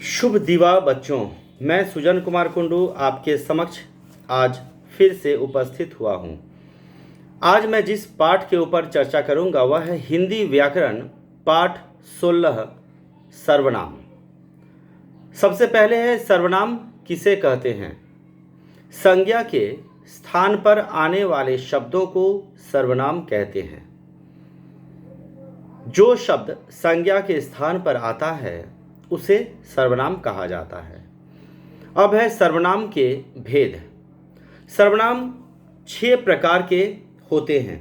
शुभ दिवा बच्चों। मैं सुजन कुमार कुंडू आपके समक्ष आज फिर से उपस्थित हुआ हूँ। आज मैं जिस पाठ के ऊपर चर्चा करूँगा वह है हिंदी व्याकरण पाठ 16 सर्वनाम। सबसे पहले है सर्वनाम किसे कहते हैं। संज्ञा के स्थान पर आने वाले शब्दों को सर्वनाम कहते हैं। जो शब्द संज्ञा के स्थान पर आता है उसे सर्वनाम कहा जाता है। अब है सर्वनाम के भेद। सर्वनाम 6 प्रकार के होते हैं।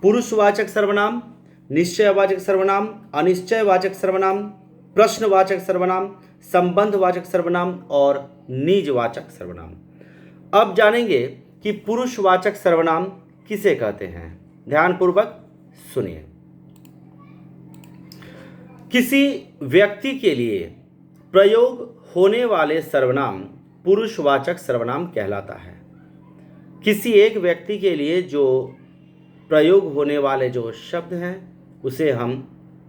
पुरुषवाचक सर्वनाम, निश्चयवाचक सर्वनाम, अनिश्चयवाचक सर्वनाम, प्रश्नवाचक सर्वनाम, संबंधवाचक सर्वनाम और निजवाचक सर्वनाम। अब जानेंगे कि पुरुषवाचक सर्वनाम किसे कहते हैं। ध्यानपूर्वक सुनिए। किसी व्यक्ति के लिए प्रयोग होने वाले सर्वनाम पुरुषवाचक सर्वनाम कहलाता है। किसी एक व्यक्ति के लिए जो प्रयोग होने वाले जो शब्द हैं उसे हम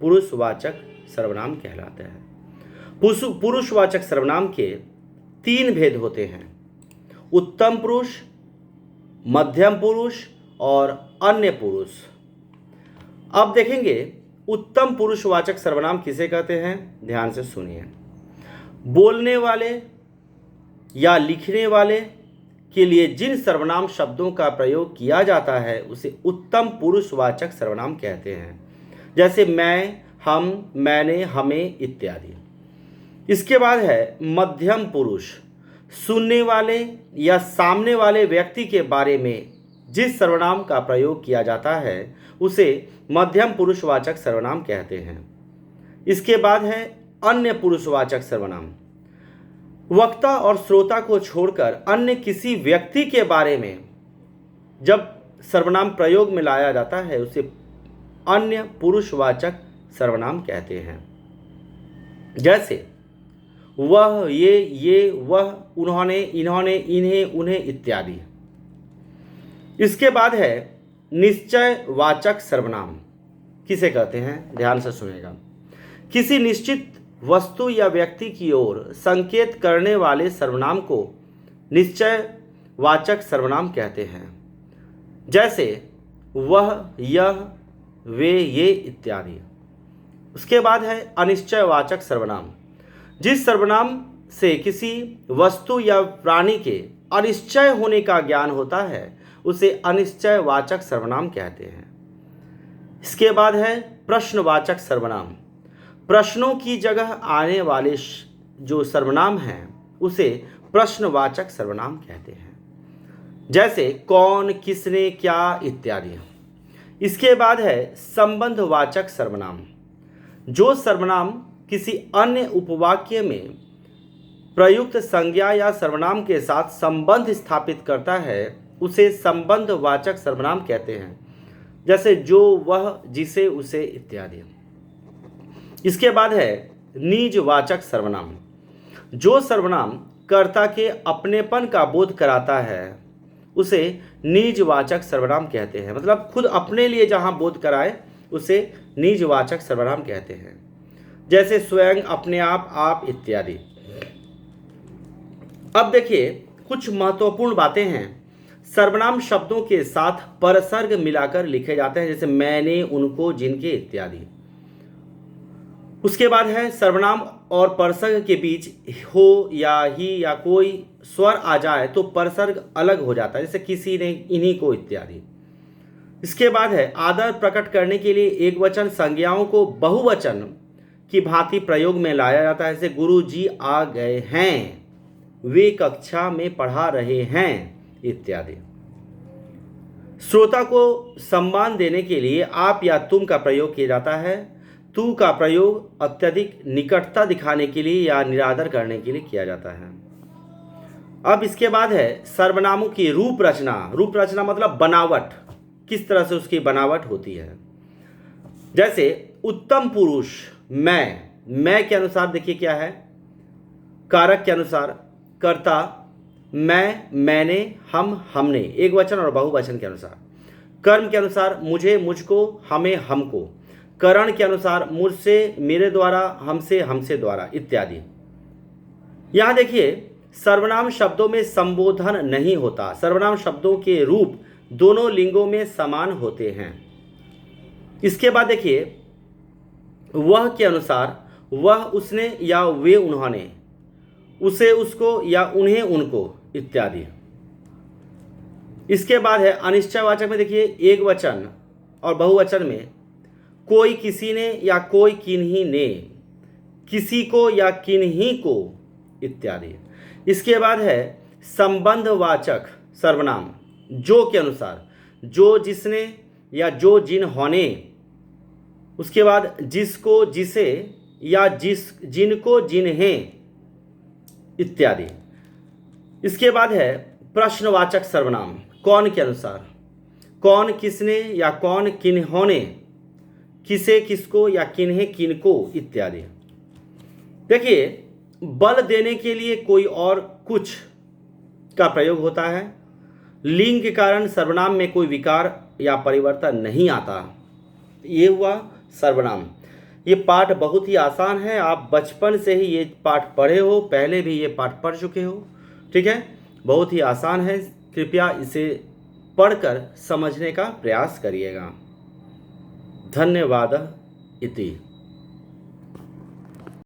पुरुषवाचक सर्वनाम कहलाते हैं। पुरुषवाचक सर्वनाम के 3 भेद होते हैं। उत्तम पुरुष, मध्यम पुरुष और अन्य पुरुष। अब देखेंगे उत्तम पुरुषवाचक सर्वनाम किसे कहते हैं। ध्यान से सुनिए। बोलने वाले या लिखने वाले के लिए जिन सर्वनाम शब्दों का प्रयोग किया जाता है उसे उत्तम पुरुषवाचक सर्वनाम कहते हैं। जैसे मैं, हम, मैंने, हमें इत्यादि। इसके बाद है मध्यम पुरुष। सुनने वाले या सामने वाले व्यक्ति के बारे में जिस सर्वनाम का प्रयोग किया जाता है उसे मध्यम पुरुषवाचक सर्वनाम कहते हैं। इसके बाद है अन्य पुरुषवाचक सर्वनाम। वक्ता और श्रोता को छोड़कर अन्य किसी व्यक्ति के बारे में जब सर्वनाम प्रयोग में लाया जाता है उसे अन्य पुरुषवाचक सर्वनाम कहते हैं। जैसे वह, ये, वह, उन्होंने, इन्होंने, इन्हें, उन्हें इत्यादि। इसके बाद है निश्चयवाचक सर्वनाम किसे कहते हैं। ध्यान से सुनेगा। किसी निश्चित वस्तु या व्यक्ति की ओर संकेत करने वाले सर्वनाम को निश्चयवाचक सर्वनाम कहते हैं। जैसे वह, यह, वे, ये इत्यादि। उसके बाद है अनिश्चयवाचक सर्वनाम। जिस सर्वनाम से किसी वस्तु या प्राणी के अनिश्चय होने का ज्ञान होता है उसे अनिश्चयवाचक सर्वनाम कहते हैं। इसके बाद है प्रश्नवाचक सर्वनाम। प्रश्नों की जगह आने वाले जो सर्वनाम हैं उसे प्रश्नवाचक सर्वनाम कहते हैं। जैसे कौन, किसने, क्या इत्यादि। इसके बाद है संबंधवाचक सर्वनाम। जो सर्वनाम किसी अन्य उपवाक्य में प्रयुक्त संज्ञा या सर्वनाम के साथ संबंध स्थापित करता है उसे संबंधवाचक सर्वनाम कहते हैं। जैसे जो, वह, जिसे, उसे इत्यादि। इसके बाद है निजवाचक सर्वनाम। जो सर्वनाम कर्ता के अपनेपन का बोध कराता है उसे निजवाचक सर्वनाम कहते हैं। मतलब खुद अपने लिए जहां बोध कराए उसे निजवाचक सर्वनाम कहते हैं। जैसे स्वयं, अपने आप इत्यादि। अब देखिए कुछ महत्वपूर्ण बातें हैं। सर्वनाम शब्दों के साथ परसर्ग मिलाकर लिखे जाते हैं। जैसे मैंने, उनको, जिनके इत्यादि। उसके बाद है सर्वनाम और परसर्ग के बीच हो या ही या कोई स्वर आ जाए तो परसर्ग अलग हो जाता है। जैसे किसी ने, इन्हीं को इत्यादि। इसके बाद है आदर प्रकट करने के लिए एकवचन संज्ञाओं को बहुवचन की भांति प्रयोग में लाया जाता है। जैसे गुरु जी आ गए हैं, वे कक्षा में पढ़ा रहे हैं इत्यादि। श्रोता को सम्मान देने के लिए आप या तुम का प्रयोग किया जाता है। तू का प्रयोग अत्यधिक निकटता दिखाने के लिए या निरादर करने के लिए किया जाता है। अब इसके बाद है सर्वनामों की रूप रचना। रूप रचना मतलब बनावट, किस तरह से उसकी बनावट होती है। जैसे उत्तम पुरुष मैं के अनुसार देखिए क्या है। कारक के अनुसार कर्ता मैं, मैंने, हम, हमने, एक वचन और बहुवचन के अनुसार। कर्म के अनुसार मुझे, मुझको, हमें, हमको। करण के अनुसार मुझसे, मेरे द्वारा, हमसे, हमसे द्वारा इत्यादि। यहाँ देखिए, सर्वनाम शब्दों में संबोधन नहीं होता। सर्वनाम शब्दों के रूप दोनों लिंगों में समान होते हैं। इसके बाद देखिए, वह के अनुसार वह, उसने या वे उन्होंने, उसे उसको या उन्हें उनको इत्यादि। इसके बाद है अनिश्चयवाचक में देखिए, एक वचन और बहुवचन में कोई किसी ने या कोई किन्हीं ने, किसी को या किन्हीं को इत्यादि। इसके बाद है संबंधवाचक सर्वनाम, जो के अनुसार जो, जिसने या जो, जिन्होंने। उसके बाद जिसको, जिसे या जिनको, जिन्हें इत्यादि। इसके बाद है प्रश्नवाचक सर्वनाम, कौन के अनुसार, कौन किसने या कौन किन्होंने, किसे किसको या किन्हें किनको इत्यादि। देखिए, बल देने के लिए कोई और कुछ का प्रयोग होता है। लिंग के कारण सर्वनाम में कोई विकार या परिवर्तन नहीं आता। ये हुआ सर्वनाम। ये पाठ बहुत ही आसान है। आप बचपन से ही ये पाठ पढ़े हो, पहले भी ये पाठ पढ़ चुके हो। ठीक है, बहुत ही आसान है। कृपया इसे पढ़कर समझने का प्रयास करिएगा। धन्यवाद इति।